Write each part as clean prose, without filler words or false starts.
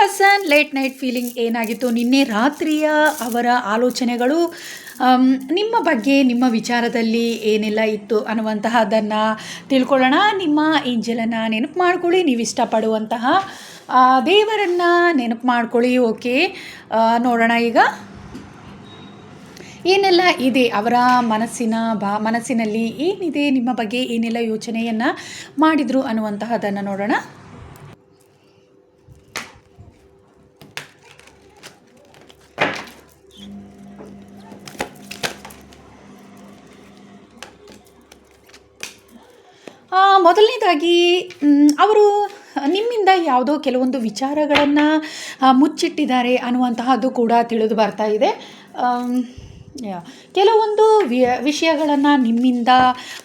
Person late night feeling ಏನಾಗಿತ್ತು, ನಿನ್ನೆ ರಾತ್ರಿಯ ಅವರ ಆಲೋಚನೆಗಳು ನಿಮ್ಮ ಬಗ್ಗೆ, ನಿಮ್ಮ ವಿಚಾರದಲ್ಲಿ ಏನೆಲ್ಲ ಇತ್ತು ಅನ್ನುವಂತಹದ್ದನ್ನು ತಿಳ್ಕೊಳ್ಳೋಣ. ನಿಮ್ಮ ಏಂಜಲನ್ನು ನೆನಪು ಮಾಡ್ಕೊಳ್ಳಿ, ನೀವು ಇಷ್ಟಪಡುವಂತಹ ದೇವರನ್ನು ನೆನಪು ಮಾಡ್ಕೊಳ್ಳಿ. ಓಕೆ, ನೋಡೋಣ ಈಗ ಏನೆಲ್ಲ ಇದೆ ಅವರ ಮನಸ್ಸಿನಲ್ಲಿ ಏನಿದೆ, ನಿಮ್ಮ ಬಗ್ಗೆ ಏನೆಲ್ಲ ಯೋಚನೆಯನ್ನು ಮಾಡಿದರು ಅನ್ನುವಂತಹದ್ದನ್ನು ನೋಡೋಣ. ಮೊದಲನೇದಾಗಿ ಅವರು ನಿಮ್ಮಿಂದ ಯಾವುದೋ ಕೆಲವೊಂದು ವಿಚಾರಗಳನ್ನು ಮುಚ್ಚಿಟ್ಟಿದ್ದಾರೆ ಅನ್ನುವಂತಹದ್ದು ಕೂಡ ತಿಳಿದು ಬರ್ತಾ ಇದೆ. ಕೆಲವೊಂದು ವಿಷಯಗಳನ್ನು ನಿಮ್ಮಿಂದ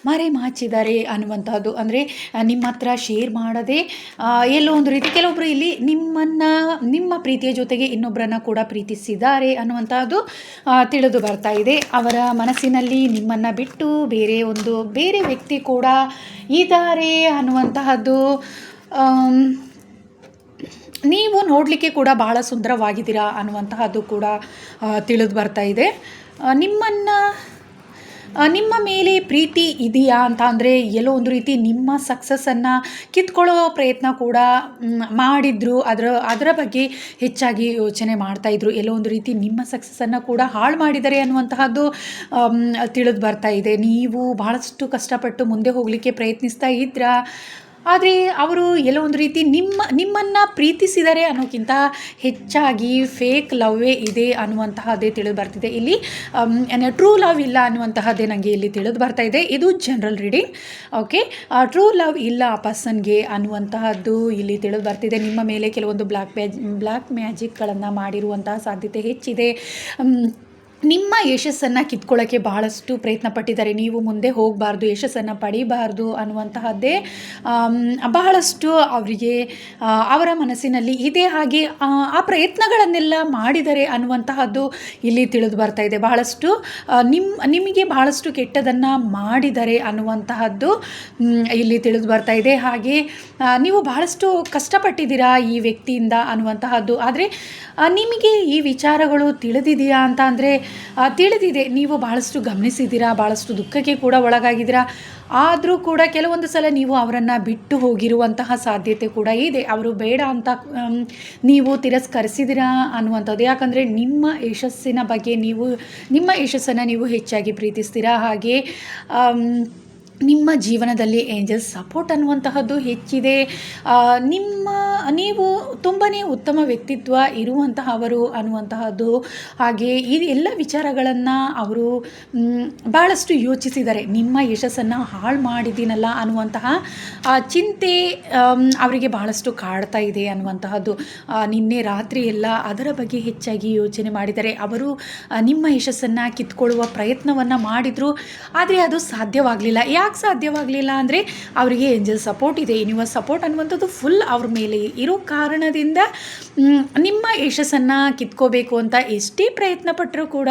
ಮರೆಮಾಚಿದ್ದಾರೆ ಅನ್ನುವಂಥದ್ದು, ಅಂದರೆ ನಿಮ್ಮ ಹತ್ರ ಶೇರ್ ಮಾಡದೆ ಎಲ್ಲೋ ಒಂದು ರೀತಿ ಕೆಲವೊಬ್ಬರು ಇಲ್ಲಿ ನಿಮ್ಮ ಪ್ರೀತಿಯ ಜೊತೆಗೆ ಇನ್ನೊಬ್ಬರನ್ನು ಕೂಡ ಪ್ರೀತಿಸಿದ್ದಾರೆ ಅನ್ನುವಂಥದ್ದು ತಿಳಿದು ಬರ್ತಾ ಇದೆ. ಅವರ ಮನಸ್ಸಿನಲ್ಲಿ ನಿಮ್ಮನ್ನು ಬಿಟ್ಟು ಬೇರೆ ವ್ಯಕ್ತಿ ಕೂಡ ಇದ್ದಾರೆ ಅನ್ನುವಂತಹದ್ದು. ನೀವು ನೋಡಲಿಕ್ಕೆ ಕೂಡ ಬಹಳ ಸುಂದರವಾಗಿದ್ದೀರಾ ಅನ್ನುವಂತಹದ್ದು ಕೂಡ ತಿಳಿದು ಬರ್ತಾ ಇದೆ. ನಿಮ್ಮ ಮೇಲೆ ಪ್ರೀತಿ ಇದೆಯಾ ಅಂತ ಅಂದರೆ ಎಲ್ಲೋ ಒಂದು ರೀತಿ ನಿಮ್ಮ ಸಕ್ಸಸ್ಸನ್ನು ಕಿತ್ಕೊಳ್ಳೋ ಪ್ರಯತ್ನ ಕೂಡ ಮಾಡಿದ್ರು, ಅದರ ಬಗ್ಗೆ ಹೆಚ್ಚಾಗಿ ಯೋಚನೆ ಮಾಡ್ತಾಯಿದ್ರು. ಎಲ್ಲೋ ಒಂದು ರೀತಿ ನಿಮ್ಮ ಸಕ್ಸಸ್ಸನ್ನು ಕೂಡ ಹಾಳು ಮಾಡಿದ್ದಾರೆ ಅನ್ನುವಂತಹದ್ದು ತಿಳಿದು ಬರ್ತಾ ಇದೆ. ನೀವು ಬಹಳಷ್ಟು ಕಷ್ಟಪಟ್ಟು ಮುಂದೆ ಹೋಗಲಿಕ್ಕೆ ಪ್ರಯತ್ನಿಸ್ತಾ ಇದ್ರಾ, ಆದರೆ ಅವರು ಎಲ್ಲೋ ಒಂದು ರೀತಿ ನಿಮ್ಮನ್ನು ಪ್ರೀತಿಸಿದರೆ ಅನ್ನೋಕ್ಕಿಂತ ಹೆಚ್ಚಾಗಿ ಫೇಕ್ ಲವ್ವೇ ಇದೆ ಅನ್ನುವಂತಹದ್ದೇ ತಿಳಿದು ಬರ್ತಿದೆ. ಇಲ್ಲಿ ಟ್ರೂ ಲವ್ ಇಲ್ಲ ಅನ್ನುವಂತಹದ್ದೇ ನನಗೆ ಇಲ್ಲಿ ತಿಳಿದು ಬರ್ತಾ ಇದೆ. ಇದು general reading. Okay, true love ಇಲ್ಲ ಆ ಪರ್ಸನ್ಗೆ ಅನ್ನುವಂತಹದ್ದು ಇಲ್ಲಿ ತಿಳಿದು ಬರ್ತಿದೆ. ನಿಮ್ಮ ಮೇಲೆ ಕೆಲವೊಂದು ಬ್ಲ್ಯಾಕ್ ಮ್ಯಾಜಿಕ್ಗಳನ್ನು ಮಾಡಿರುವಂತಹ ಸಾಧ್ಯತೆ ಹೆಚ್ಚಿದೆ. ನಿಮ್ಮ ಯಶಸ್ಸನ್ನು ಕಿತ್ಕೊಳ್ಳೋಕ್ಕೆ ಬಹಳಷ್ಟು ಪ್ರಯತ್ನ ಪಟ್ಟಿದ್ದಾರೆ. ನೀವು ಮುಂದೆ ಹೋಗಬಾರ್ದು, ಯಶಸ್ಸನ್ನು ಪಡಿಬಾರ್ದು ಅನ್ನುವಂತಹದ್ದೇ ಬಹಳಷ್ಟು ಅವರ ಮನಸ್ಸಿನಲ್ಲಿ ಇದೆ. ಹಾಗೆ ಆ ಪ್ರಯತ್ನಗಳನ್ನೆಲ್ಲ ಮಾಡಿದ್ದಾರೆ ಅನ್ನುವಂತಹದ್ದು ಇಲ್ಲಿ ತಿಳಿದು ಬರ್ತಾ ಇದೆ. ಬಹಳಷ್ಟು ನಿಮಗೆ ಬಹಳಷ್ಟು ಕೆಟ್ಟದನ್ನು ಮಾಡಿದ್ದಾರೆ ಅನ್ನುವಂತಹದ್ದು ಇಲ್ಲಿ ತಿಳಿದು ಬರ್ತಾ ಇದೆ. ಹಾಗೆ ನೀವು ಬಹಳಷ್ಟು ಕಷ್ಟಪಟ್ಟಿದ್ದೀರಾ ಈ ವ್ಯಕ್ತಿಯಿಂದ ಅನ್ನುವಂತಹದ್ದು. ಆದರೆ ನಿಮಗೆ ಈ ವಿಚಾರಗಳು ತಿಳಿದಿದೆಯಾ ಅಂತ ಅಂದರೆ ತಿಳಿದಿದೆ. ನೀವು ಬಹಳಷ್ಟು ಗಮನಿಸಿದ್ದೀರಾ, ಬಹಳಷ್ಟು ದುಃಖಕ್ಕೆ ಕೂಡ ಒಳಗಾಗಿದ್ದೀರಾ. ಆದರೂ ಕೂಡ ಕೆಲವೊಂದು ಸಲ ನೀವು ಅವರನ್ನು ಬಿಟ್ಟು ಹೋಗಿರುವಂತಹ ಸಾಧ್ಯತೆ ಕೂಡ ಇದೆ. ಅವರು ಬೇಡ ಅಂತ ನೀವು ತಿರಸ್ಕರಿಸಿದಿರಾ ಅನ್ನುವಂಥದ್ದು. ಯಾಕಂದರೆ ನಿಮ್ಮ ಯಶಸ್ಸನ್ನು ನೀವು ಹೆಚ್ಚಾಗಿ ಪ್ರೀತಿಸ್ತೀರಾ. ಹಾಗೆ ನಿಮ್ಮ ಜೀವನದಲ್ಲಿ ಏಂಜಲ್ಸ್ ಸಪೋರ್ಟ್ ಅನ್ನುವಂತಹದ್ದು ಹೆಚ್ಚಿದೆ. ನೀವು ತುಂಬಾ ಉತ್ತಮ ವ್ಯಕ್ತಿತ್ವ ಇರುವಂತಹವರು ಅನ್ನುವಂತಹದ್ದು. ಹಾಗೆ ಈ ಎಲ್ಲ ವಿಚಾರಗಳನ್ನು ಅವರು ಭಾಳಷ್ಟು ಯೋಚಿಸಿದ್ದಾರೆ. ನಿಮ್ಮ ಯಶಸ್ಸನ್ನು ಹಾಳು ಮಾಡಿದ್ದೀನಲ್ಲ ಅನ್ನುವಂತಹ ಚಿಂತೆ ಅವರಿಗೆ ಬಹಳಷ್ಟು ಕಾಡ್ತಾ ಇದೆ ಅನ್ನುವಂತಹದ್ದು. ನಿನ್ನೆ ರಾತ್ರಿ ಎಲ್ಲ ಅದರ ಬಗ್ಗೆ ಹೆಚ್ಚಾಗಿ ಯೋಚನೆ ಮಾಡಿದ್ದಾರೆ. ಅವರು ನಿಮ್ಮ ಯಶಸ್ಸನ್ನು ಕಿತ್ಕೊಳ್ಳುವ ಪ್ರಯತ್ನವನ್ನು ಮಾಡಿದರು, ಆದರೆ ಅದು ಸಾಧ್ಯವಾಗಲಿಲ್ಲ. ಯಾಕೆ ಸಾಧ್ಯವಾಗಲಿಲ್ಲ ಅಂದರೆ ಅವರಿಗೆ ಏಂಜಲ್ ಸಪೋರ್ಟ್ ಇದೆ. ಯೂನಿವರ್ಸ್ ಸಪೋರ್ಟ್ ಅನ್ನುವಂಥದ್ದು ಫುಲ್ ಅವ್ರ ಮೇಲೆ ಇರೋ ಕಾರಣದಿಂದ ನಿಮ್ಮ ಯಶಸ್ಸನ್ನು ಕಿತ್ಕೋಬೇಕು ಅಂತ ಎಷ್ಟೇ ಪ್ರಯತ್ನ ಪಟ್ಟರೂ ಕೂಡ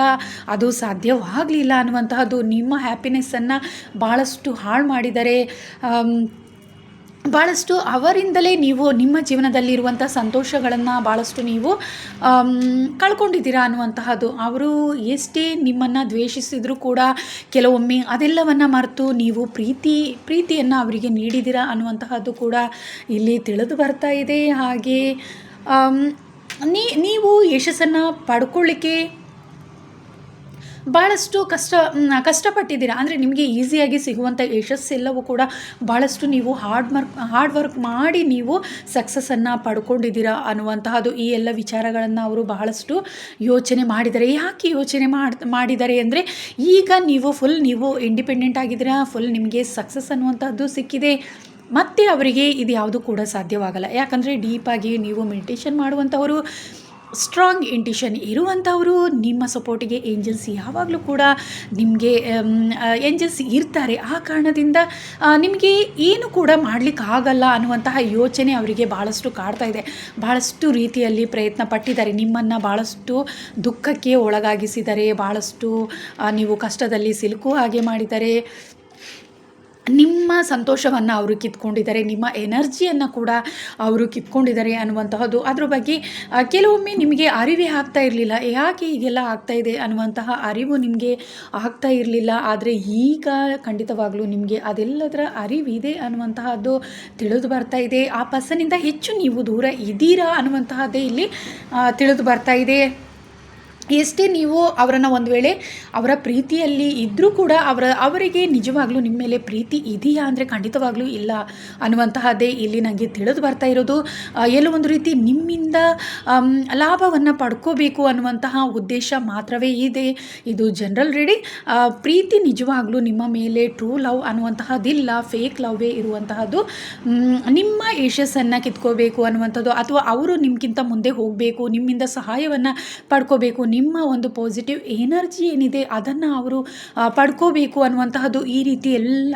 ಅದು ಸಾಧ್ಯವಾಗಲಿಲ್ಲ ಅನ್ನುವಂತಹದ್ದು. ನಿಮ್ಮ ಹ್ಯಾಪಿನೆಸ್ಸನ್ನು ಭಾಳಷ್ಟು ಹಾಳು ಮಾಡಿದ್ದಾರೆ. ಭಾಳಷ್ಟು ಅವರಿಂದಲೇ ನೀವು ನಿಮ್ಮ ಜೀವನದಲ್ಲಿರುವಂಥ ಸಂತೋಷಗಳನ್ನು ಭಾಳಷ್ಟು ನೀವು ಕಳ್ಕೊಂಡಿದ್ದೀರಾ ಅನ್ನುವಂತಹದ್ದು. ಅವರು ಎಷ್ಟೇ ನಿಮ್ಮನ್ನು ದ್ವೇಷಿಸಿದರೂ ಕೂಡ ಕೆಲವೊಮ್ಮೆ ಅದೆಲ್ಲವನ್ನು ಮರೆತು ನೀವು ಪ್ರೀತಿಯನ್ನು ಅವರಿಗೆ ನೀಡಿದ್ದೀರಾ ಅನ್ನುವಂತಹದ್ದು ಕೂಡ ಇಲ್ಲಿ ತಿಳಿದು ಬರ್ತಾ ಇದೆ. ಹಾಗೆ ನೀವು ಯಶಸ್ಸನ್ನು ಪಡ್ಕೊಳ್ಳಿಕ್ಕೆ ಭಾಳಷ್ಟು ಕಷ್ಟಪಟ್ಟಿದ್ದೀರಾ. ಅಂದರೆ ನಿಮಗೆ ಈಸಿಯಾಗಿ ಸಿಗುವಂಥ ಯಶಸ್ಸೆಲ್ಲವೂ ಕೂಡ ಭಾಳಷ್ಟು ನೀವು ಹಾರ್ಡ್ ವರ್ಕ್ ಮಾಡಿ ನೀವು ಸಕ್ಸಸ್ಸನ್ನು ಪಡ್ಕೊಂಡಿದ್ದೀರಾ ಅನ್ನುವಂತಹದ್ದು. ಈ ಎಲ್ಲ ವಿಚಾರಗಳನ್ನು ಅವರು ಬಹಳಷ್ಟು ಯೋಚನೆ ಮಾಡಿದ್ದಾರೆ. ಯಾಕೆ ಯೋಚನೆ ಮಾಡಿದ್ದಾರೆ ಅಂದರೆ ಈಗ ನೀವು ಇಂಡಿಪೆಂಡೆಂಟ್ ಆಗಿದ್ದೀರಾ, ಫುಲ್ ನಿಮಗೆ ಸಕ್ಸಸ್ ಅನ್ನುವಂಥದ್ದು ಸಿಕ್ಕಿದೆ. ಮತ್ತು ಅವರಿಗೆ ಇದು ಯಾವುದೂ ಕೂಡ ಸಾಧ್ಯವಾಗಲ್ಲ. ಯಾಕಂದರೆ ಡೀಪಾಗಿ ನೀವು ಮೆಡಿಟೇಷನ್ ಮಾಡುವಂಥವರು, ಸ್ಟ್ರಾಂಗ್ ಇಂಟ್ಯೂಷನ್ ಇರುವಂಥವರು, ನಿಮ್ಮ ಸಪೋರ್ಟಿಗೆ ಏಂಜಲ್ಸ್ ಯಾವಾಗಲೂ ಕೂಡ ನಿಮಗೆ ಏಂಜಲ್ಸ್ ಇರ್ತಾರೆ. ಆ ಕಾರಣದಿಂದ ನಿಮಗೆ ಏನು ಕೂಡ ಮಾಡಲಿಕ್ಕಾಗಲ್ಲ ಅನ್ನುವಂತಹ ಯೋಚನೆ ಅವರಿಗೆ ಭಾಳಷ್ಟು ಕಾಡ್ತಾ ಇದೆ. ಭಾಳಷ್ಟು ರೀತಿಯಲ್ಲಿ ಪ್ರಯತ್ನ ಪಟ್ಟಿದ್ದಾರೆ, ನಿಮ್ಮನ್ನು ಭಾಳಷ್ಟು ದುಃಖಕ್ಕೆ ಒಳಗಾಗಿಸಿದ್ದಾರೆ, ಭಾಳಷ್ಟು ನೀವು ಕಷ್ಟದಲ್ಲಿ ಸಿಲುಕುವ ಹಾಗೆ ಮಾಡಿದ್ದಾರೆ. ನಿಮ್ಮ ಸಂತೋಷವನ್ನು ಅವರು ಕಿತ್ಕೊಂಡಿದ್ದಾರೆ, ನಿಮ್ಮ ಎನರ್ಜಿಯನ್ನು ಕೂಡ ಅವರು ಕಿತ್ಕೊಂಡಿದ್ದಾರೆ ಅನ್ನುವಂತಹದ್ದು. ಅದ್ರ ಬಗ್ಗೆ ಕೆಲವೊಮ್ಮೆ ನಿಮಗೆ ಅರಿವೇ ಆಗ್ತಾ ಇರಲಿಲ್ಲ, ಯಾಕೆ ಹೀಗೆಲ್ಲ ಆಗ್ತಾಯಿದೆ ಅನ್ನುವಂತಹ ಅರಿವು ನಿಮಗೆ ಆಗ್ತಾ ಇರಲಿಲ್ಲ. ಆದರೆ ಈಗ ಖಂಡಿತವಾಗಲೂ ನಿಮಗೆ ಅದೆಲ್ಲದರ ಅರಿವಿದೆ ಅನ್ನುವಂತಹದ್ದು ತಿಳಿದು ಬರ್ತಾ ಇದೆ. ಆ ಪರ್ಸನಿಂದ ಹೆಚ್ಚು ನೀವು ದೂರ ಇದ್ದೀರಾ ಅನ್ನುವಂತಹದ್ದೇ ಇಲ್ಲಿ ತಿಳಿದು ಬರ್ತಾ ಇದೆ. ಎಷ್ಟೇ ನೀವು ಅವರನ್ನು ಒಂದು ವೇಳೆ ಅವರ ಪ್ರೀತಿಯಲ್ಲಿ ಇದ್ದರೂ ಕೂಡ ಅವರಿಗೆ ನಿಜವಾಗ್ಲೂ ನಿಮ್ಮ ಮೇಲೆ ಪ್ರೀತಿ ಇದೆಯಾ ಅಂದರೆ ಖಂಡಿತವಾಗ್ಲೂ ಇಲ್ಲ ಅನ್ನುವಂತಹದ್ದೇ ಇಲ್ಲಿ ನನಗೆ ತಿಳಿದು ಬರ್ತಾ ಇರೋದು. ಎಲ್ಲೋ ಒಂದು ರೀತಿ ನಿಮ್ಮಿಂದ ಲಾಭವನ್ನು ಪಡ್ಕೋಬೇಕು ಅನ್ನುವಂತಹ ಉದ್ದೇಶ ಮಾತ್ರವೇ ಇದೆ. ಇದು ಜನರಲ್ ರೀಡಿಂಗ್. ಪ್ರೀತಿ ನಿಜವಾಗ್ಲೂ ನಿಮ್ಮ ಮೇಲೆ ಟ್ರೂ ಲವ್ ಅನ್ನುವಂತಹದ್ದಿಲ್ಲ, ಫೇಕ್ ಲವ್ವೇ ಇರುವಂತಹದ್ದು. ನಿಮ್ಮ ಯಶಸ್ಸನ್ನು ಕಿತ್ಕೋಬೇಕು ಅನ್ನುವಂಥದ್ದು, ಅಥವಾ ಅವರು ನಿಮಗಿಂತ ಮುಂದೆ ಹೋಗಬೇಕು, ನಿಮ್ಮಿಂದ ಸಹಾಯವನ್ನು ಪಡ್ಕೋಬೇಕು, ನಿಮ್ಮ ಒಂದು ಪಾಸಿಟಿವ್ ಎನರ್ಜಿ ಏನಿದೆ ಅದನ್ನು ಅವರು ಪಡ್ಕೋಬೇಕು ಅನ್ನುವಂತಹದ್ದು, ಈ ರೀತಿ ಎಲ್ಲ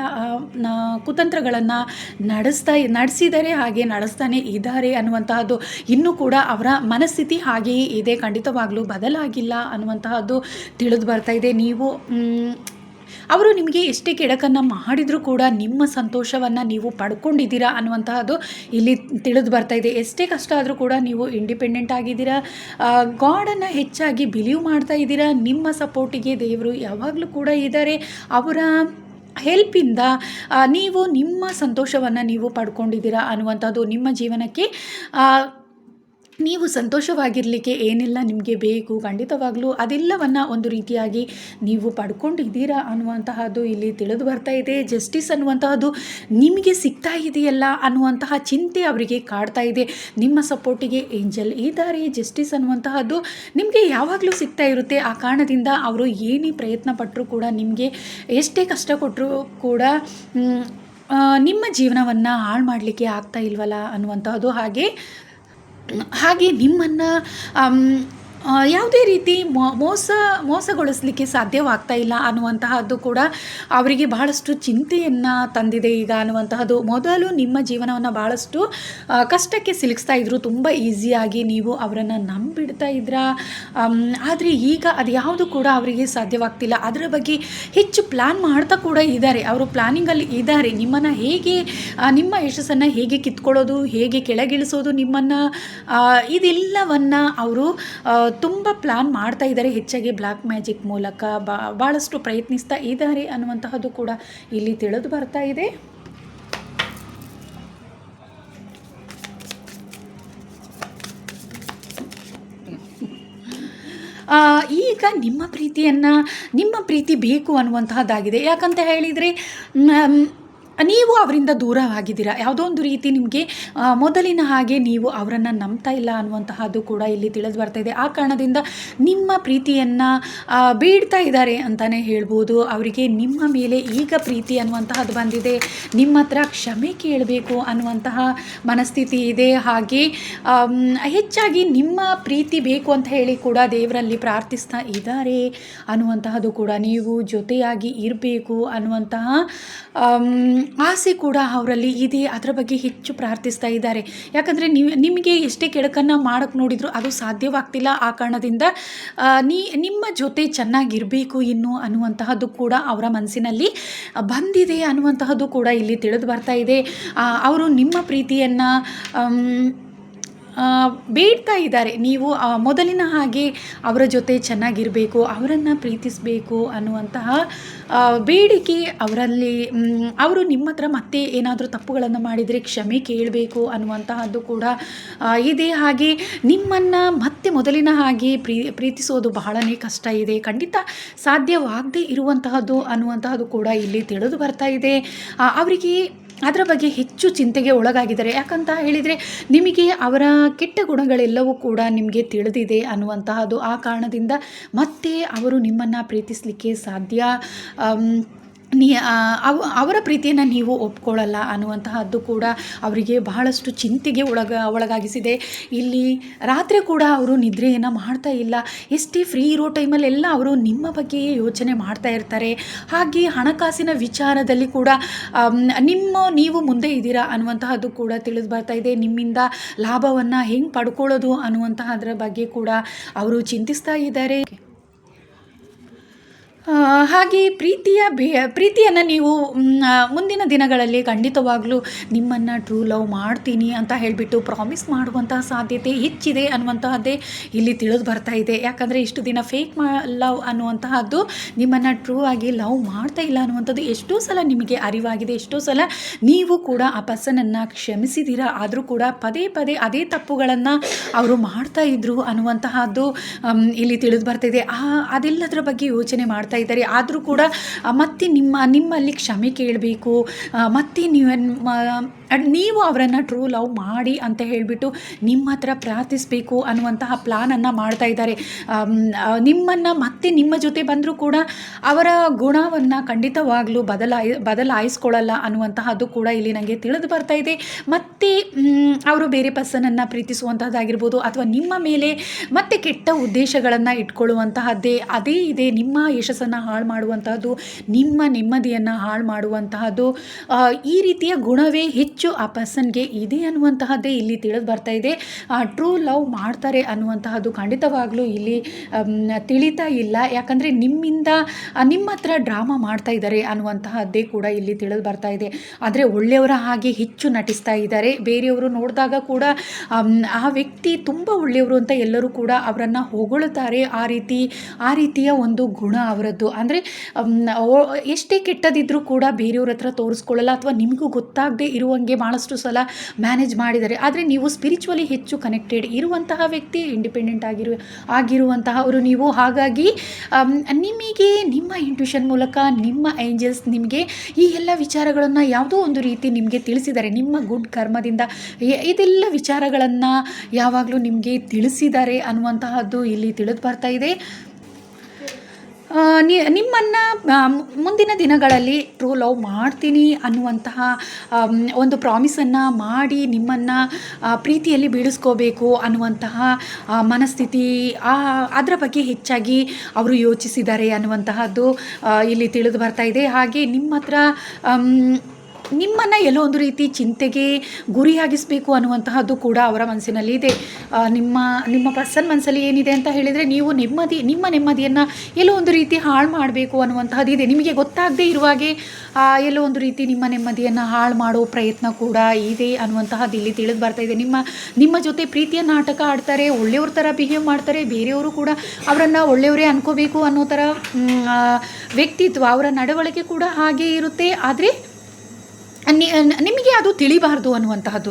ಕುತಂತ್ರಗಳನ್ನು ನಡೆಸಿದರೆ, ಹಾಗೆ ನಡೆಸ್ತಾನೆ ಇದ್ದಾರೆ ಅನ್ನುವಂತಹದ್ದು. ಇನ್ನೂ ಕೂಡ ಅವರ ಮನಸ್ಥಿತಿ ಹಾಗೆಯೇ ಇದೆ, ಖಂಡಿತವಾಗ್ಲೂ ಬದಲಾಗಿಲ್ಲ ಅನ್ನುವಂತಹದ್ದು ತಿಳಿದು ಬರ್ತಾ ಇದೆ. ಅವರು ನಿಮಗೆ ಎಷ್ಟೇ ಕೆಡಕನ್ನು ಮಾಡಿದರೂ ಕೂಡ ನಿಮ್ಮ ಸಂತೋಷವನ್ನು ನೀವು ಪಡ್ಕೊಂಡಿದ್ದೀರಾ ಅನ್ನುವಂತಹದ್ದು ಇಲ್ಲಿ ತಿಳಿದು ಬರ್ತಾ ಇದೆ. ಎಷ್ಟೇ ಕಷ್ಟ ಆದರೂ ಕೂಡ ನೀವು ಇಂಡಿಪೆಂಡೆಂಟ್ ಆಗಿದ್ದೀರಾ, ಗಾಡನ್ನು ಹೆಚ್ಚಾಗಿ ಬಿಲೀವ್ ಮಾಡ್ತಾ ಇದ್ದೀರಾ, ನಿಮ್ಮ ಸಪೋರ್ಟಿಗೆ ದೇವರು ಯಾವಾಗಲೂ ಕೂಡ ಇದ್ದಾರೆ. ಅವರ ಹೆಲ್ಪಿಂದ ನೀವು ನಿಮ್ಮ ಸಂತೋಷವನ್ನು ನೀವು ಪಡ್ಕೊಂಡಿದ್ದೀರಾ ಅನ್ನುವಂಥದ್ದು. ನಿಮ್ಮ ಜೀವನಕ್ಕೆ ನೀವು ಸಂತೋಷವಾಗಿರಲಿಕ್ಕೆ ಏನೆಲ್ಲ ನಿಮಗೆ ಬೇಕು, ಖಂಡಿತವಾಗಲೂ ಅದೆಲ್ಲವನ್ನು ಒಂದು ರೀತಿಯಾಗಿ ನೀವು ಪಡ್ಕೊಂಡಿದ್ದೀರಾ ಅನ್ನುವಂತಹದ್ದು ಇಲ್ಲಿ ತಿಳಿದು ಬರ್ತಾ ಇದೆ. ಜಸ್ಟಿಸ್ ಅನ್ನುವಂತಹದ್ದು ನಿಮಗೆ ಸಿಗ್ತಾ ಇದೆಯಲ್ಲ ಅನ್ನುವಂತಹ ಚಿಂತೆ ಅವರಿಗೆ ಕಾಡ್ತಾ ಇದೆ. ನಿಮ್ಮ ಸಪೋರ್ಟಿಗೆ ಏಂಜಲ್ ಇದ್ದಾರೆ. ಜಸ್ಟಿಸ್ ಅನ್ನುವಂತಹದ್ದು ನಿಮಗೆ ಯಾವಾಗಲೂ ಸಿಗ್ತಾ ಇರುತ್ತೆ. ಆ ಕಾರಣದಿಂದ ಅವರು ಏನೇ ಪ್ರಯತ್ನ ಪಟ್ಟರೂ ಕೂಡ, ನಿಮಗೆ ಎಷ್ಟೇ ಕಷ್ಟ ಕೊಟ್ಟರೂ ಕೂಡ ನಿಮ್ಮ ಜೀವನವನ್ನು ಹಾಳು ಮಾಡಲಿಕ್ಕೆ ಆಗ್ತಾ ಇಲ್ವಲ್ಲ ಅನ್ನುವಂತಹದ್ದು. ಹಾಗೆ ನಿಮ್ಮನ್ನು ಯಾವುದೇ ರೀತಿ ಮೋಸಗೊಳಿಸಲಿಕ್ಕೆ ಸಾಧ್ಯವಾಗ್ತಾ ಇಲ್ಲ ಅನ್ನುವಂತಹದ್ದು ಕೂಡ ಅವರಿಗೆ ಬಹಳಷ್ಟು ಚಿಂತೆಯನ್ನು ತಂದಿದೆ ಈಗ ಅನ್ನುವಂತಹದ್ದು. ಮೊದಲು ನಿಮ್ಮ ಜೀವನವನ್ನು ಭಾಳಷ್ಟು ಕಷ್ಟಕ್ಕೆ ಸಿಲುಕಿಸ್ತಾ ಇದ್ರು, ತುಂಬ ಈಸಿಯಾಗಿ ನೀವು ಅವರನ್ನು ನಂಬಿಡ್ತಾ ಇದ್ರಾ. ಆದರೆ ಈಗ ಅದು ಯಾವುದು ಕೂಡ ಅವರಿಗೆ ಸಾಧ್ಯವಾಗ್ತಿಲ್ಲ. ಅದರ ಬಗ್ಗೆ ಹೆಚ್ಚು ಪ್ಲ್ಯಾನ್ ಮಾಡ್ತಾ ಕೂಡ ಇದ್ದಾರೆ, ಅವರು ಪ್ಲ್ಯಾನಿಂಗಲ್ಲಿ ಇದ್ದಾರೆ. ನಿಮ್ಮನ್ನು ಹೇಗೆ, ನಿಮ್ಮ ಯಶಸ್ಸನ್ನು ಹೇಗೆ ಕಿತ್ಕೊಳ್ಳೋದು, ಹೇಗೆ ಕೆಳಗಿಳಿಸೋದು ನಿಮ್ಮನ್ನು, ಇದೆಲ್ಲವನ್ನು ಅವರು ತುಂಬ ಪ್ಲ್ಯಾನ್ ಮಾಡ್ತಾ ಇದ್ದಾರೆ. ಹೆಚ್ಚಾಗಿ ಬ್ಲ್ಯಾಕ್ ಮ್ಯಾಜಿಕ್ ಮೂಲಕ ಭಾಳಷ್ಟು ಪ್ರಯತ್ನಿಸ್ತಾ ಇದ್ದಾರೆ ಅನ್ನುವಂತಹದ್ದು ಕೂಡ ಇಲ್ಲಿ ತಿಳಿದು ಬರ್ತಾ ಇದೆ. ಈಗ ನಿಮ್ಮ ಪ್ರೀತಿ ಬೇಕು ಅನ್ನುವಂತಹದ್ದಾಗಿದೆ. ಯಾಕಂತ ಹೇಳಿದರೆ ನೀವು ಅವರಿಂದ ದೂರವಾಗಿದ್ದೀರಾ. ಯಾವುದೋ ಒಂದು ರೀತಿ ನಿಮಗೆ ಮೊದಲಿನ ಹಾಗೆ ನೀವು ಅವರನ್ನು ನಂಬ್ತಾ ಇಲ್ಲ ಅನ್ನುವಂತಹದ್ದು ಕೂಡ ಇಲ್ಲಿ ತಿಳಿದು ಬರ್ತಾ ಇದೆ. ಆ ಕಾರಣದಿಂದ ನಿಮ್ಮ ಪ್ರೀತಿಯನ್ನು ಬೇಡ್ತಾ ಇದ್ದಾರೆ ಅಂತಲೇ ಹೇಳ್ಬೋದು. ಅವರಿಗೆ ನಿಮ್ಮ ಮೇಲೆ ಈಗ ಪ್ರೀತಿ ಅನ್ನುವಂತಹದ್ದು ಬಂದಿದೆ, ನಿಮ್ಮ ಹತ್ರ ಕ್ಷಮೆ ಕೇಳಬೇಕು ಅನ್ನುವಂತಹ ಮನಸ್ಥಿತಿ ಇದೆ. ಹಾಗೆ ಹೆಚ್ಚಾಗಿ ನಿಮ್ಮ ಪ್ರೀತಿ ಬೇಕು ಅಂತ ಹೇಳಿ ಕೂಡ ದೇವರಲ್ಲಿ ಪ್ರಾರ್ಥಿಸ್ತಾ ಇದ್ದಾರೆ ಅನ್ನುವಂತಹದ್ದು ಕೂಡ. ನೀವು ಜೊತೆಯಾಗಿ ಇರಬೇಕು ಅನ್ನುವಂತಹ ಆಸೆ ಕೂಡ ಅವರಲ್ಲಿ ಇದೆ. ಅದರ ಬಗ್ಗೆ ಹೆಚ್ಚು ಪ್ರಾರ್ಥಿಸ್ತಾ ಇದ್ದಾರೆ. ಯಾಕಂದರೆ ನಿಮಗೆ ಎಷ್ಟೇ ಕೆಡಕನ್ನು ಮಾಡೋಕ್ಕೆ ನೋಡಿದರೂ ಅದು ಸಾಧ್ಯವಾಗ್ತಿಲ್ಲ. ಆ ಕಾರಣದಿಂದ ನಿಮ್ಮ ಜೊತೆ ಚೆನ್ನಾಗಿರಬೇಕು ಇನ್ನು ಅನ್ನುವಂತಹದ್ದು ಕೂಡ ಅವರ ಮನಸ್ಸಿನಲ್ಲಿ ಬಂದಿದೆ ಅನ್ನುವಂತಹದ್ದು ಕೂಡ ಇಲ್ಲಿ ತಿಳಿದು ಬರ್ತಾ ಇದೆ. ಅವರು ನಿಮ್ಮ ಪ್ರೀತಿಯನ್ನು ಬೇಡ್ತಾ ಇದ್ದಾರೆ. ನೀವು ಮೊದಲಿನ ಹಾಗೆ ಅವರ ಜೊತೆ ಚೆನ್ನಾಗಿರಬೇಕು, ಅವರನ್ನು ಪ್ರೀತಿಸಬೇಕು ಅನ್ನುವಂತಹ ಬೇಡಿಕೆ ಅವರಲ್ಲಿ, ಅವರು ನಿಮ್ಮ ಹತ್ರ ಮತ್ತೆ ಏನಾದರೂ ತಪ್ಪುಗಳನ್ನು ಮಾಡಿದರೆ ಕ್ಷಮೆ ಕೇಳಬೇಕು ಅನ್ನುವಂತಹದ್ದು ಕೂಡ ಇದೆ. ಹಾಗೆ ನಿಮ್ಮನ್ನು ಮತ್ತೆ ಮೊದಲಿನ ಹಾಗೆ ಪ್ರೀತಿಸೋದು ಬಹಳನೇ ಕಷ್ಟ ಇದೆ, ಖಂಡಿತ ಸಾಧ್ಯವಾಗದೇ ಇರುವಂತಹದ್ದು ಅನ್ನುವಂತಹದ್ದು ಕೂಡ ಇಲ್ಲಿ ತಿಳಿದು ಬರ್ತಾ ಇದೆ. ಅವರಿಗೆ ಅದರ ಬಗ್ಗೆ ಹೆಚ್ಚು ಚಿಂತೆಗೆ ಒಳಗಾಗಿದ್ದಾರೆ. ಯಾಕಂತ ಹೇಳಿದರೆ ನಿಮಗೆ ಅವರ ಕೆಟ್ಟ ಗುಣಗಳೆಲ್ಲವೂ ಕೂಡ ನಿಮಗೆ ತಿಳಿದಿದೆ ಅನ್ನುವಂತಹದ್ದು. ಆ ಕಾರಣದಿಂದ ಮತ್ತೆ ಅವರು ನಿಮ್ಮನ್ನು ಪ್ರೀತಿಸಲಿಕ್ಕೆ ಸಾಧ್ಯ, ಅವರ ಪ್ರೀತಿಯನ್ನು ನೀವು ಒಪ್ಕೊಳ್ಳಲ್ಲ ಅನ್ನುವಂತಹದ್ದು ಕೂಡ ಅವರಿಗೆ ಬಹಳಷ್ಟು ಚಿಂತೆಗೆ ಒಳಗಾಗಿಸಿದೆ. ಇಲ್ಲಿ ರಾತ್ರಿ ಕೂಡ ಅವರು ನಿದ್ರೆಯನ್ನು ಮಾಡ್ತಾ ಇಲ್ಲ. ಎಷ್ಟೇ ಫ್ರೀ ಇರೋ ಟೈಮಲ್ಲೆಲ್ಲ ಅವರು ನಿಮ್ಮ ಬಗ್ಗೆಯೇ ಯೋಚನೆ ಮಾಡ್ತಾ ಇರ್ತಾರೆ. ಹಾಗೆ ಹಣಕಾಸಿನ ವಿಚಾರದಲ್ಲಿ ಕೂಡ ನೀವು ಮುಂದೆ ಇದ್ದೀರಾ ಅನ್ನುವಂತಹದ್ದು ಕೂಡ ತಿಳಿದು ಬರ್ತಾ ಇದೆ. ನಿಮ್ಮಿಂದ ಲಾಭವನ್ನು ಹೆಂಗೆ ಪಡ್ಕೊಳ್ಳೋದು ಅನ್ನುವಂತಹದ್ರ ಬಗ್ಗೆ ಕೂಡ ಅವರು ಚಿಂತಿಸ್ತಾ ಇದ್ದಾರೆ. ಆ, ಹಾಗೆ ಪ್ರೀತಿಯನ್ನು ನೀವು ಮುಂದಿನ ದಿನಗಳಲ್ಲಿ ಖಂಡಿತವಾಗ್ಲೂ ನಿಮ್ಮನ್ನು ಟ್ರೂ ಲವ್ ಮಾಡ್ತೀನಿ ಅಂತ ಹೇಳಿಬಿಟ್ಟು ಪ್ರಾಮಿಸ್ ಮಾಡುವಂತಹ ಸಾಧ್ಯತೆ ಹೆಚ್ಚಿದೆ ಅನ್ನುವಂತಹದ್ದೇ ಇಲ್ಲಿ ತಿಳಿದು ಬರ್ತಾ ಇದೆ. ಯಾಕಂದರೆ ಇಷ್ಟು ದಿನ ಫೇಕ್ ಲವ್ ಅನ್ನುವಂತಹದ್ದು ನಿಮ್ಮನ್ನು ಟ್ರೂ ಆಗಿ ಲವ್ ಮಾಡ್ತಾ ಇಲ್ಲ ಅನ್ನುವಂಥದ್ದು ಎಷ್ಟೋ ಸಲ ನಿಮಗೆ ಅರಿವಾಗಿದೆ. ಎಷ್ಟೋ ಸಲ ನೀವು ಕೂಡ ಆ ಪರ್ಸನನ್ನು ಕ್ಷಮಿಸಿದ್ದೀರಾ, ಆದರೂ ಕೂಡ ಪದೇ ಪದೇ ಅದೇ ತಪ್ಪುಗಳನ್ನು ಅವರು ಮಾಡ್ತಾ ಇದ್ರು ಅನ್ನುವಂತಹದ್ದು ಇಲ್ಲಿ ತಿಳಿದು ಬರ್ತಾಯಿದೆ. ಅದೆಲ್ಲದರ ಬಗ್ಗೆ ಯೋಚನೆ ಮಾಡ್ತಾ ಇದ್ದಾರೆ. ಆದರೂ ಕೂಡ ಮತ್ತೆ ನಿಮ್ಮಲ್ಲಿ ಕ್ಷಮೆ ಕೇಳಬೇಕು, ಮತ್ತೆ ನೀವು ಅವರನ್ನು ಟ್ರೂ ಲವ್ ಮಾಡಿ ಅಂತ ಹೇಳಿಬಿಟ್ಟು ನಿಮ್ಮ ಹತ್ರ ಪ್ರಾರ್ಥಿಸಬೇಕು ಅನ್ನುವಂತಹ ಪ್ಲಾನನ್ನು ಮಾಡ್ತಾ ಇದ್ದಾರೆ. ಮತ್ತೆ ನಿಮ್ಮ ಜೊತೆ ಬಂದರೂ ಕೂಡ ಅವರ ಗುಣವನ್ನು ಖಂಡಿತವಾಗ್ಲೂ ಬದಲಾಯಿಸ್ಕೊಳ್ಳಲ್ಲ ಅನ್ನುವಂತಹದ್ದು ಕೂಡ ಇಲ್ಲಿ ನನಗೆ ತಿಳಿದು ಬರ್ತಾ ಇದೆ. ಮತ್ತು ಅವರು ಬೇರೆ ಪರ್ಸನನ್ನು ಪ್ರೀತಿಸುವಂತಹದ್ದಾಗಿರ್ಬೋದು, ಅಥವಾ ನಿಮ್ಮ ಮೇಲೆ ಮತ್ತೆ ಕೆಟ್ಟ ಉದ್ದೇಶಗಳನ್ನು ಇಟ್ಕೊಳ್ಳುವಂತಹದ್ದೇ ಅದೇ ಇದೆ. ನಿಮ್ಮ ಯಶಸ್ಸನ್ನು ಹಾಳು ಮಾಡುವಂತಹದ್ದು, ನಿಮ್ಮ ನೆಮ್ಮದಿಯನ್ನು ಹಾಳು ಮಾಡುವಂತಹದ್ದು, ಈ ರೀತಿಯ ಗುಣವೇ ಹೆಚ್ಚು ಆ ಪರ್ಸನ್ಗೆ ಇದೆ ಅನ್ನುವಂತಹದ್ದೇ ಇಲ್ಲಿ ತಿಳಿದು ಬರ್ತಾ ಇದೆ. ಟ್ರೂ ಲವ್ ಮಾಡ್ತಾರೆ ಅನ್ನುವಂತಹದ್ದು ಖಂಡಿತವಾಗ್ಲೂ ಇಲ್ಲಿ ತಿಳಿತಾ ಇಲ್ಲ. ಯಾಕಂದರೆ ನಿಮ್ಮ ಹತ್ರ ಡ್ರಾಮಾ ಮಾಡ್ತಾ ಇದ್ದಾರೆ ಅನ್ನುವಂತಹದ್ದೇ ಕೂಡ ಇಲ್ಲಿ ತಿಳಿದು ಬರ್ತಾ ಇದೆ. ಆದರೆ ಒಳ್ಳೆಯವರ ಹಾಗೆ ಹೆಚ್ಚು ನಟಿಸ್ತಾ ಇದ್ದಾರೆ. ಬೇರೆಯವರು ನೋಡಿದಾಗ ಕೂಡ ಆ ವ್ಯಕ್ತಿ ತುಂಬ ಒಳ್ಳೆಯವರು ಅಂತ ಎಲ್ಲರೂ ಕೂಡ ಅವರನ್ನು ಹೊಗಳುತ್ತಾರೆ. ಆ ರೀತಿಯ ಒಂದು ಗುಣ ಅವರದ್ದು. ಅಂದರೆ ಎಷ್ಟೇ ಕೆಟ್ಟದಿದ್ದರೂ ಕೂಡ ಬೇರೆಯವ್ರ ಹತ್ರ ತೋರಿಸ್ಕೊಳ್ಳಲ್ಲ, ಅಥವಾ ನಿಮಗೂ ಗೊತ್ತಾಗದೇ ಇರುವಂಗೆ ಭಾಳಷ್ಟು ಸಲ ಮ್ಯಾನೇಜ್ ಮಾಡಿದ್ದಾರೆ. ಆದರೆ ನೀವು ಸ್ಪಿರಿಚುವಲಿ ಹೆಚ್ಚು ಕನೆಕ್ಟೆಡ್ ಇರುವಂತಹ ವ್ಯಕ್ತಿ, ಇಂಡಿಪೆಂಡೆಂಟ್ ಆಗಿರುವಂತಹ ಅವರು ನೀವು. ಹಾಗಾಗಿ ನಿಮಗೆ ನಿಮ್ಮ ಇಂಟ್ಯೂಷನ್ ಮೂಲಕ ನಿಮ್ಮ ಏಂಜಲ್ಸ್ ನಿಮಗೆ ಈ ಎಲ್ಲ ವಿಚಾರಗಳನ್ನು ಯಾವುದೋ ಒಂದು ರೀತಿ ನಿಮಗೆ ತಿಳಿಸಿದ್ದಾರೆ. ನಿಮ್ಮ ಗುಡ್ ಕರ್ಮದಿಂದ ಇದೆಲ್ಲ ವಿಚಾರಗಳನ್ನು ಯಾವಾಗಲೂ ನಿಮಗೆ ತಿಳಿಸಿದ್ದಾರೆ ಅನ್ನುವಂತಹದ್ದು ಇಲ್ಲಿ ತಿಳಿದು ಬರ್ತಾ ಇದೆ. ನಿಮ್ಮನ್ನು ಮುಂದಿನ ದಿನಗಳಲ್ಲಿ ಟ್ರೂ ಲವ್ ಮಾಡ್ತೀನಿ ಅನ್ನುವಂತಹ ಒಂದು ಪ್ರಾಮಿಸನ್ನು ಮಾಡಿ ನಿಮ್ಮನ್ನು ಪ್ರೀತಿಯಲ್ಲಿ ಬೀಳಿಸ್ಕೋಬೇಕು ಅನ್ನುವಂತಹ ಮನಸ್ಥಿತಿ, ಅದರ ಬಗ್ಗೆ ಹೆಚ್ಚಾಗಿ ಅವರು ಯೋಚಿಸಿದ್ದಾರೆ ಅನ್ನುವಂತಹದ್ದು ಇಲ್ಲಿ ತಿಳಿದು ಬರ್ತಾ ಇದೆ. ಹಾಗೆ ನಿಮ್ಮ ಹತ್ರ ನಿಮ್ಮನ್ನು ಎಲ್ಲೋ ಒಂದು ರೀತಿ ಚಿಂತೆಗೆ ಗುರಿಯಾಗಿಸಬೇಕು ಅನ್ನುವಂತಹದ್ದು ಕೂಡ ಅವರ ಮನಸ್ಸಿನಲ್ಲಿ ಇದೆ. ನಿಮ್ಮ ಪರ್ಸನ್ ಮನಸ್ಸಲ್ಲಿ ಏನಿದೆ ಅಂತ ಹೇಳಿದರೆ, ನೀವು ನಿಮ್ಮ ನೆಮ್ಮದಿಯನ್ನು ಎಲ್ಲೋ ಒಂದು ರೀತಿ ಹಾಳು ಮಾಡಬೇಕು ಅನ್ನುವಂತಹದ್ದು ಇದೆ. ನಿಮಗೆ ಗೊತ್ತಾಗದೇ ಇರುವಾಗೆ ಎಲ್ಲೋ ಒಂದು ರೀತಿ ನಿಮ್ಮ ನೆಮ್ಮದಿಯನ್ನು ಹಾಳು ಮಾಡೋ ಪ್ರಯತ್ನ ಕೂಡ ಇದೆ ಅನ್ನುವಂತಹದ್ದು ಇಲ್ಲಿ ತಿಳಿದು ಬರ್ತಾ ಇದೆ. ನಿಮ್ಮ ಜೊತೆ ಪ್ರೀತಿಯ ನಾಟಕ ಆಡ್ತಾರೆ, ಒಳ್ಳೆಯವ್ರ ಥರ ಬಿಹೇವ್ ಮಾಡ್ತಾರೆ. ಬೇರೆಯವರು ಕೂಡ ಅವರನ್ನು ಒಳ್ಳೆಯವರೇ ಅನ್ಕೋಬೇಕು ಅನ್ನೋ ಥರ ವ್ಯಕ್ತಿತ್ವ, ಅವರ ನಡವಳಿಕೆ ಕೂಡ ಹಾಗೆ ಇರುತ್ತೆ. ಆದರೆ ನಿಮಗೆ ಅದು ತಿಳಿಬಾರ್ದು ಅನ್ನುವಂತಹದ್ದು,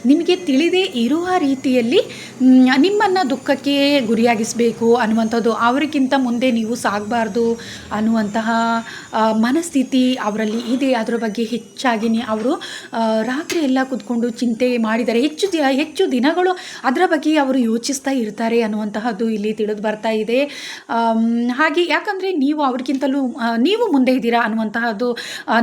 ನಿಮಗೆ ತಿಳಿದೇ ಇರುವ ರೀತಿಯಲ್ಲಿ ನಿಮ್ಮನ್ನು ದುಃಖಕ್ಕೆ ಗುರಿಯಾಗಿಸಬೇಕು ಅನ್ನುವಂಥದ್ದು, ಅವರಿಗಿಂತ ಮುಂದೆ ನೀವು ಸಾಗಬಾರ್ದು ಅನ್ನುವಂತಹ ಮನಸ್ಥಿತಿ ಅವರಲ್ಲಿ ಇದೆ. ಅದರ ಬಗ್ಗೆ ಹೆಚ್ಚಾಗಿ ಅವರು ರಾತ್ರಿ ಎಲ್ಲ ಕೂತ್ಕೊಂಡು ಚಿಂತೆ ಮಾಡಿದ್ದಾರೆ. ಹೆಚ್ಚು ದಿನಗಳು ಅದರ ಬಗ್ಗೆ ಅವರು ಯೋಚಿಸ್ತಾ ಇರ್ತಾರೆ ಅನ್ನುವಂತಹದ್ದು ಇಲ್ಲಿ ತಿಳಿದು ಬರ್ತಾ ಇದೆ. ಹಾಗೆ ಯಾಕಂದರೆ ನೀವು ಅವ್ರಿಗಿಂತಲೂ ನೀವು ಮುಂದೆ ಇದ್ದೀರಾ ಅನ್ನುವಂತಹದ್ದು,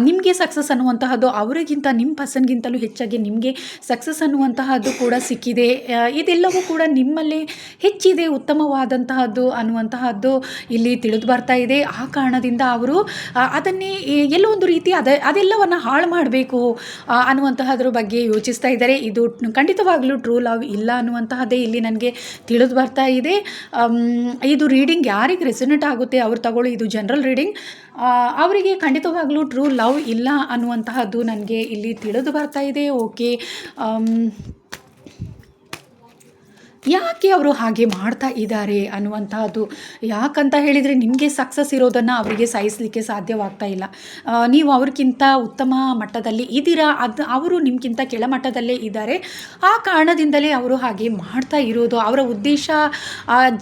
ನಿಮಗೆ ಸಕ್ಸಸ್ ಅನ್ನುವಂಥದ್ದು ಅವರಿಗಿಂತ ನಿಮ್ಮ ಪರ್ಸನ್ಗಿಂತಲೂ ಹೆಚ್ಚಾಗಿ ನಿಮಗೆ ಸಕ್ಸಸ್ ಅನ್ನುವಂತಹದ್ದು ಕೂಡ ಸಿಕ್ಕಿದೆ. ಇದೆಲ್ಲವೂ ಕೂಡ ನಿಮ್ಮಲ್ಲೇ ಹೆಚ್ಚಿದೆ, ಉತ್ತಮವಾದಂತಹದ್ದು ಅನ್ನುವಂತಹದ್ದು ಇಲ್ಲಿ ತಿಳಿದು ಬರ್ತಾ ಇದೆ. ಆ ಕಾರಣದಿಂದ ಅವರು ಅದನ್ನೇ ಎಲ್ಲೋ ಒಂದು ರೀತಿ ಅದೆಲ್ಲವನ್ನು ಹಾಳು ಮಾಡಬೇಕು ಅನ್ನುವಂತಹದ್ರ ಬಗ್ಗೆ ಯೋಚಿಸ್ತಾ ಇದ್ದಾರೆ. ಇದು ಖಂಡಿತವಾಗ್ಲೂ ಟ್ರೂ ಲವ್ ಇಲ್ಲ ಅನ್ನುವಂತಹದ್ದೇ ಇಲ್ಲಿ ನನಗೆ ತಿಳಿದು ಬರ್ತಾ ಇದೆ. ಇದು ರೀಡಿಂಗ್ ಯಾರಿಗೆ ರೆಸೊನೇಟ್ ಆಗುತ್ತೆ ಅವ್ರು ತಗೊಳ್ಳಿ. ಇದು ಜನರಲ್ ರೀಡಿಂಗ್. ಅವರಿಗೆ ಖಂಡಿತವಾಗ್ಲೂ ಟ್ರೂ ಲವ್ ಇಲ್ಲ ಅನ್ನುವಂತಹದ್ದು ನನಗೆ ಇಲ್ಲಿ ತಿಳಿದು ಬರ್ತಾ ಇದೆ. ಓಕೆ, ಯಾಕೆ ಅವರು ಹಾಗೆ ಮಾಡ್ತಾ ಇದ್ದಾರೆ ಅನ್ನುವಂತಹದ್ದು, ಯಾಕಂತ ಹೇಳಿದರೆ ನಿಮಗೆ ಸಕ್ಸಸ್ ಇರೋದನ್ನು ಅವರಿಗೆ ಸಹಿಸಲಿಕ್ಕೆ ಸಾಧ್ಯವಾಗ್ತಾ ಇಲ್ಲ. ನೀವು ಅವ್ರಿಗಿಂತ ಉತ್ತಮ ಮಟ್ಟದಲ್ಲಿ ಇದ್ದೀರಾ, ಅವರು ನಿಮಗಿಂತ ಕೆಳಮಟ್ಟದಲ್ಲೇ ಇದ್ದಾರೆ. ಆ ಕಾರಣದಿಂದಲೇ ಅವರು ಹಾಗೆ ಮಾಡ್ತಾ ಇರೋದು. ಅವರ ಉದ್ದೇಶ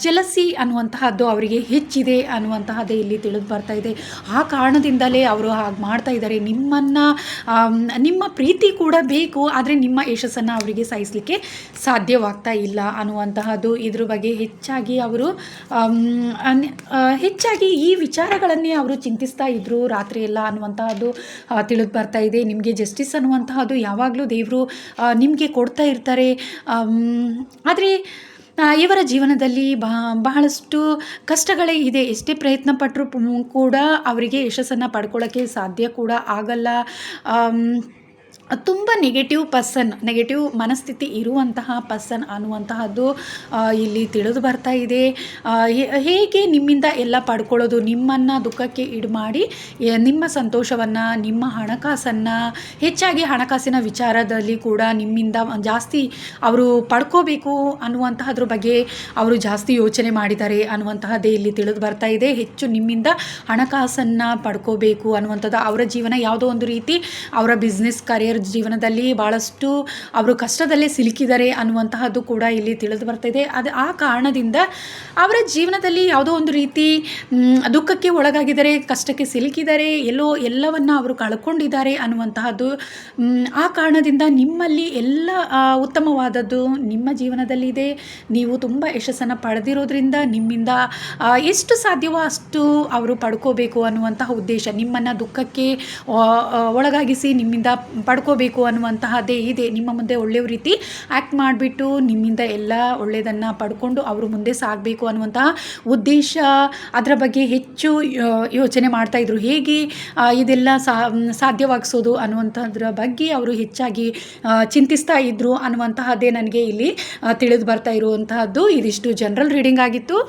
ಜಲಸಿ ಅನ್ನುವಂತಹದ್ದು ಅವರಿಗೆ ಹೆಚ್ಚಿದೆ ಅನ್ನುವಂತಹದ್ದೇ ಇಲ್ಲಿ ತಿಳಿದು ಬರ್ತಾ ಇದೆ. ಆ ಕಾರಣದಿಂದಲೇ ಅವರು ಹಾಗೆ ಮಾಡ್ತಾ ಇದ್ದಾರೆ. ನಿಮ್ಮ ಪ್ರೀತಿ ಕೂಡ ಬೇಕು, ಆದರೆ ನಿಮ್ಮ ಯಶಸ್ಸನ್ನು ಅವರಿಗೆ ಸಹಿಸಲಿಕ್ಕೆ ಸಾಧ್ಯವಾಗ್ತಾ ಇಲ್ಲ ಅನ್ನುವಂತಹದ್ದು. ಇದ್ರ ಬಗ್ಗೆ ಹೆಚ್ಚಾಗಿ ಈ ವಿಚಾರಗಳನ್ನೇ ಅವರು ಚಿಂತಿಸ್ತಾ ಇದ್ರು ರಾತ್ರಿ ಎಲ್ಲ ಅನ್ನುವಂತಹದ್ದು ತಿಳಿದು ಬರ್ತಾ ಇದೆ. ನಿಮಗೆ ಜಸ್ಟಿಸ್ ಅನ್ನುವಂತಹದ್ದು ಯಾವಾಗಲೂ ದೇವರು ನಿಮಗೆ ಕೊಡ್ತಾ ಇರ್ತಾರೆ. ಆದರೆ ಇವರ ಜೀವನದಲ್ಲಿ ಬಹಳಷ್ಟು ಕಷ್ಟಗಳೇ ಇದೆ. ಎಷ್ಟೇ ಪ್ರಯತ್ನ ಪಟ್ಟರೂ ಕೂಡ ಅವರಿಗೆ ಯಶಸ್ಸನ್ನು ಪಡ್ಕೊಳ್ಳೋಕ್ಕೆ ಸಾಧ್ಯ ಕೂಡ ಆಗಲ್ಲ. ತುಂಬ ನೆಗೆಟಿವ್ ಮನಸ್ಥಿತಿ ಇರುವಂತಹ ಪರ್ಸನ್ ಅನ್ನುವಂತಹದ್ದು ಇಲ್ಲಿ ತಿಳಿದು ಬರ್ತಾ ಇದೆ. ಹೇಗೆ ನಿಮ್ಮಿಂದ ಎಲ್ಲ ಪಡ್ಕೊಳ್ಳೋದು, ನಿಮ್ಮನ್ನು ದುಃಖಕ್ಕೆ ಈಡು ಮಾಡಿ ನಿಮ್ಮ ಸಂತೋಷವನ್ನು, ನಿಮ್ಮ ಹಣಕಾಸನ್ನು, ಹೆಚ್ಚಾಗಿ ಹಣಕಾಸಿನ ವಿಚಾರದಲ್ಲಿ ಕೂಡ ನಿಮ್ಮಿಂದ ಜಾಸ್ತಿ ಅವರು ಪಡ್ಕೋಬೇಕು ಅನ್ನುವಂತಹದ್ರ ಬಗ್ಗೆ ಅವರು ಜಾಸ್ತಿ ಯೋಚನೆ ಮಾಡಿದ್ದಾರೆ ಅನ್ನುವಂತಹದ್ದೇ ಇಲ್ಲಿ ತಿಳಿದು ಬರ್ತಾ ಇದೆ. ಹೆಚ್ಚು ನಿಮ್ಮಿಂದ ಹಣಕಾಸನ್ನು ಪಡ್ಕೋಬೇಕು ಅನ್ನುವಂಥದ್ದು ಅವರ ಜೀವನ ಯಾವುದೋ ಒಂದು ರೀತಿ ಅವರ ಬಿಸ್ನೆಸ್ ಕರಿಯರ್ ಜೀವನದಲ್ಲಿ ಭಾಳಷ್ಟು ಅವರು ಕಷ್ಟದಲ್ಲೇ ಸಿಲುಕಿದ್ದಾರೆ ಅನ್ನುವಂತಹದ್ದು ಕೂಡ ಇಲ್ಲಿ ತಿಳಿದು ಬರ್ತಾಯಿದೆ. ಆ ಕಾರಣದಿಂದ ಅವರ ಜೀವನದಲ್ಲಿ ಯಾವುದೋ ಒಂದು ರೀತಿ ದುಃಖಕ್ಕೆ ಒಳಗಾಗಿದ್ದಾರೆ, ಕಷ್ಟಕ್ಕೆ ಸಿಲುಕಿದ್ದಾರೆ, ಎಲ್ಲವನ್ನು ಅವರು ಕಳ್ಕೊಂಡಿದ್ದಾರೆ ಅನ್ನುವಂತಹದ್ದು. ಆ ಕಾರಣದಿಂದ ನಿಮ್ಮಲ್ಲಿ ಎಲ್ಲ ಉತ್ತಮವಾದದ್ದು ನಿಮ್ಮ ಜೀವನದಲ್ಲಿದೆ. ನೀವು ತುಂಬ ಯಶಸ್ಸನ್ನು ಪಡೆದಿರೋದ್ರಿಂದ ನಿಮ್ಮಿಂದ ಎಷ್ಟು ಸಾಧ್ಯವೋ ಅಷ್ಟು ಅವರು ಪಡ್ಕೋಬೇಕು ಅನ್ನುವಂತಹ ಉದ್ದೇಶ, ನಿಮ್ಮನ್ನು ದುಃಖಕ್ಕೆ ಒಳಗಾಗಿಸಿ ನಿಮ್ಮಿಂದ ಪಡ್ಕೋಬೇಕು ಅನ್ನುವಂತಹದ್ದೇ ಇದೆ. ನಿಮ್ಮ ಮುಂದೆ ಒಳ್ಳೆಯ ರೀತಿ ಆ್ಯಕ್ಟ್ ಮಾಡಿಬಿಟ್ಟು ನಿಮ್ಮಿಂದ ಎಲ್ಲ ಒಳ್ಳೆಯದನ್ನು ಪಡ್ಕೊಂಡು ಅವರು ಮುಂದೆ ಸಾಗಬೇಕು ಅನ್ನುವಂತಹ ಉದ್ದೇಶ, ಅದರ ಬಗ್ಗೆ ಹೆಚ್ಚು ಯೋಚನೆ ಮಾಡ್ತಾಯಿದ್ರು. ಹೇಗೆ ಇದೆಲ್ಲ ಸಾಧ್ಯವಾಗಿಸೋದು ಅನ್ನುವಂಥದ್ರ ಬಗ್ಗೆ ಅವರು ಹೆಚ್ಚಾಗಿ ಚಿಂತಿಸ್ತಾ ಇದ್ದರು ಅನ್ನುವಂತಹದ್ದೇ ನನಗೆ ಇಲ್ಲಿ ತಿಳಿದು ಬರ್ತಾ ಇರುವಂತಹದ್ದು. ಇದಿಷ್ಟು ಜನರಲ್ ರೀಡಿಂಗ್ ಆಗಿತ್ತು.